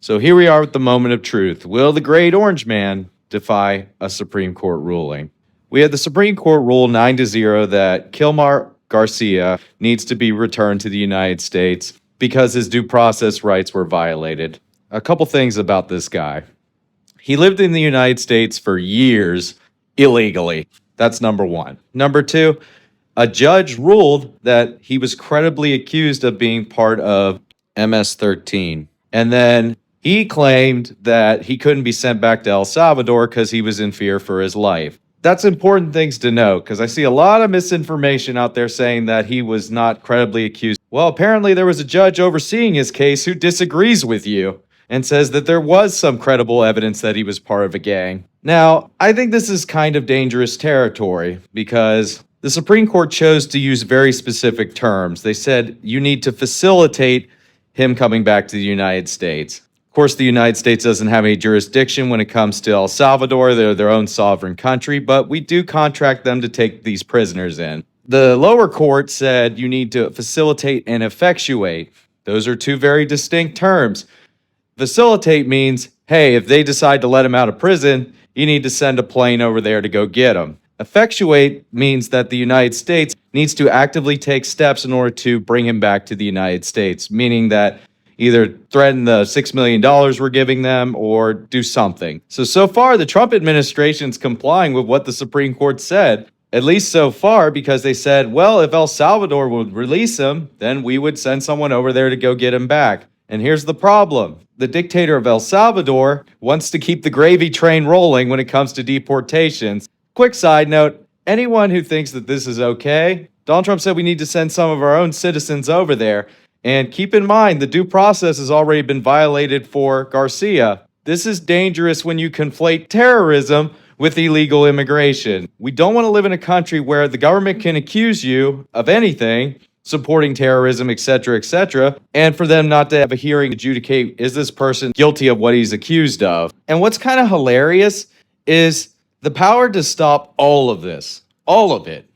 So here we are with the moment of truth. Will the great orange man defy a Supreme Court ruling? We had the Supreme Court rule 9-0 that Kilmar Garcia needs to be returned to the United States because his due process rights were violated. A couple things about this guy. He lived in the United States for years illegally. That's number one. Number two, a judge ruled that he was credibly accused of being part of MS-13. And then he claimed that he couldn't be sent back to El Salvador because he was in fear for his life. That's important things to note because I see a lot of misinformation out there saying that he was not credibly accused. Well, apparently there was a judge overseeing his case who disagrees with you and says that there was some credible evidence that he was part of a gang. Now, I think this is kind of dangerous territory because the Supreme Court chose to use very specific terms. They said you need to facilitate him coming back to the United States. Of course, the United States doesn't have any jurisdiction when it comes to El Salvador. They're their own sovereign country, but we do contract them to take these prisoners in. The lower court said you need to facilitate and effectuate. Those are two very distinct terms. Facilitate means, hey, if they decide to let him out of prison, you need to send a plane over there to go get him. Effectuate means that the United States needs to actively take steps in order to bring him back to the United States, meaning that either threaten the $6 million we're giving them or do something. So far, the Trump administration's complying with what the Supreme Court said, at least so far, because they said, well, if El Salvador would release him, then we would send someone over there to go get him back. And here's the problem. The dictator of El Salvador wants to keep the gravy train rolling when it comes to deportations. Quick side note, anyone who thinks that this is okay, Donald Trump said we need to send some of our own citizens over there. And keep in mind, the due process has already been violated for Garcia. This is dangerous when you conflate terrorism with illegal immigration. We don't want to live in a country where the government can accuse you of anything, supporting terrorism, etc., and for them not to have a hearing to adjudicate, is this person guilty of what he's accused of? And what's kind of hilarious is the power to stop all of this, all of it,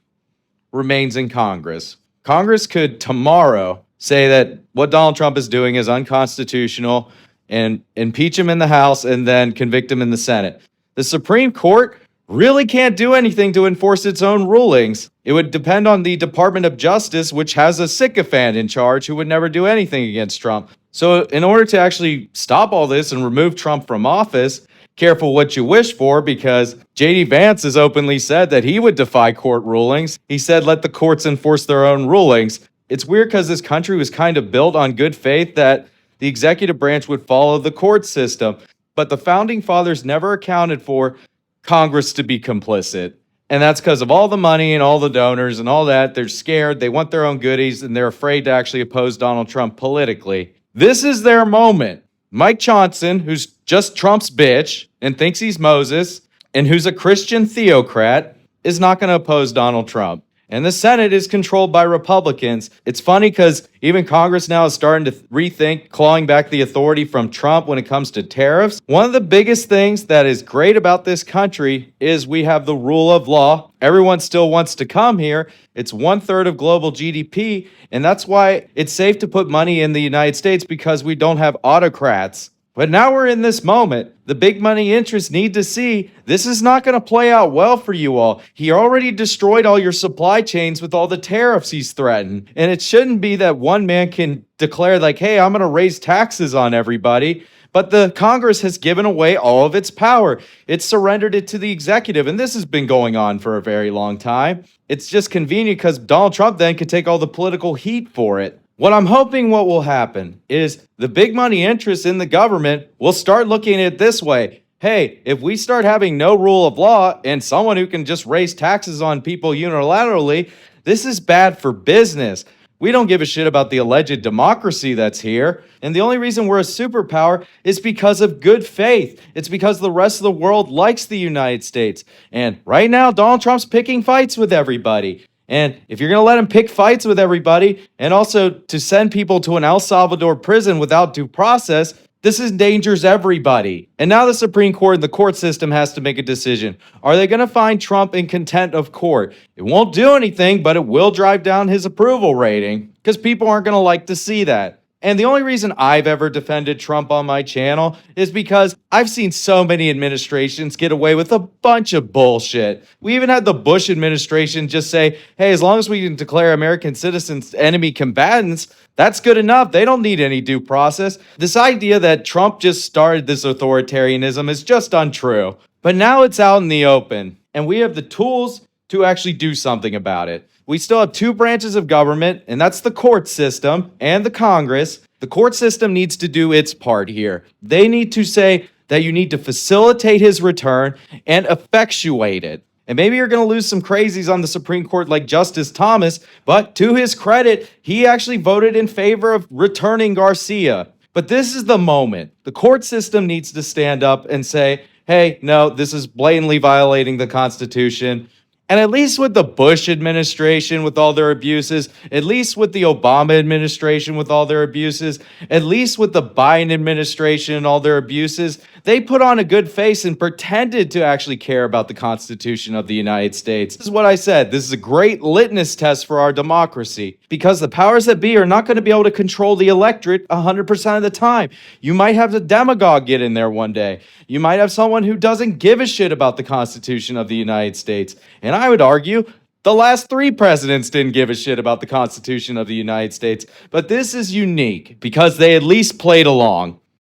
remains in Congress. Congress could tomorrow say that what Donald Trump is doing is unconstitutional and impeach him in the House and then convict him in the Senate. The Supreme Court really can't do anything to enforce its own rulings. It would depend on the Department of Justice, which has a sycophant in charge who would never do anything against Trump. So in order to actually stop all this and remove Trump from office, careful what you wish for, because J.D. Vance has openly said that he would defy court rulings. He said, let the courts enforce their own rulings. It's weird because this country was kind of built on good faith that the executive branch would follow the court system. But the founding fathers never accounted for Congress to be complicit. And that's because of all the money and all the donors and all that. They're scared. They want their own goodies, and they're afraid to actually oppose Donald Trump politically. This is their moment. Mike Johnson, who's just Trump's bitch and thinks he's Moses, and who's a Christian theocrat, is not going to oppose Donald Trump. And the Senate is controlled by Republicans. It's funny because even Congress now is starting to rethink clawing back the authority from Trump when it comes to tariffs. One of the biggest things that is great about this country is we have the rule of law. Everyone still wants to come here. It's 1/3 of global GDP. And that's why it's safe to put money in the United States, because we don't have autocrats. But now we're in this moment. The big money interests need to see this is not going to play out well for you all. He already destroyed all your supply chains with all the tariffs he's threatened. And it shouldn't be that one man can declare like, hey, I'm going to raise taxes on everybody. But the Congress has given away all of its power. It's surrendered it to the executive. And this has been going on for a very long time. It's just convenient because Donald Trump then can take all the political heat for it. What I'm hoping what will happen is the big money interests in the government will start looking at it this way. Hey, if we start having no rule of law and someone who can just raise taxes on people unilaterally, this is bad for business. We don't give a shit about the alleged democracy that's here. And the only reason we're a superpower is because of good faith. It's because the rest of the world likes the United States. And right now, Donald Trump's picking fights with everybody. And if you're going to let him pick fights with everybody, and also to send people to an El Salvador prison without due process, this endangers everybody. And now the Supreme Court and the court system has to make a decision. Are they going to find Trump in contempt of court? It won't do anything, but it will drive down his approval rating, because people aren't going to like to see that. And the only reason I've ever defended Trump on my channel is because I've seen so many administrations get away with a bunch of bullshit. We even had the Bush administration just say, hey, as long as we can declare American citizens enemy combatants, that's good enough. They don't need any due process. This idea that Trump just started this authoritarianism is just untrue. But now it's out in the open, and we have the tools to actually do something about it. We still have two branches of government, and that's the court system and the Congress. The court system needs to do its part here. They need to say that you need to facilitate his return and effectuate it. And maybe you're going to lose some crazies on the Supreme Court like Justice Thomas, but to his credit, he actually voted in favor of returning Garcia. But this is the moment. The court system needs to stand up and say, hey, no, this is blatantly violating the Constitution. And at least with the Bush administration with all their abuses, at least with the Obama administration with all their abuses, at least with the Biden administration and all their abuses, they put on a good face and pretended to actually care about the Constitution of the United States. This is what I said. This is a great litmus test for our democracy because the powers that be are not going to be able to control the electorate 100% of the time. You might have a demagogue get in there one day. You might have someone who doesn't give a shit about the Constitution of the United States. And I would argue the last three presidents didn't give a shit about the Constitution of the United States. But this is unique because they at least played along.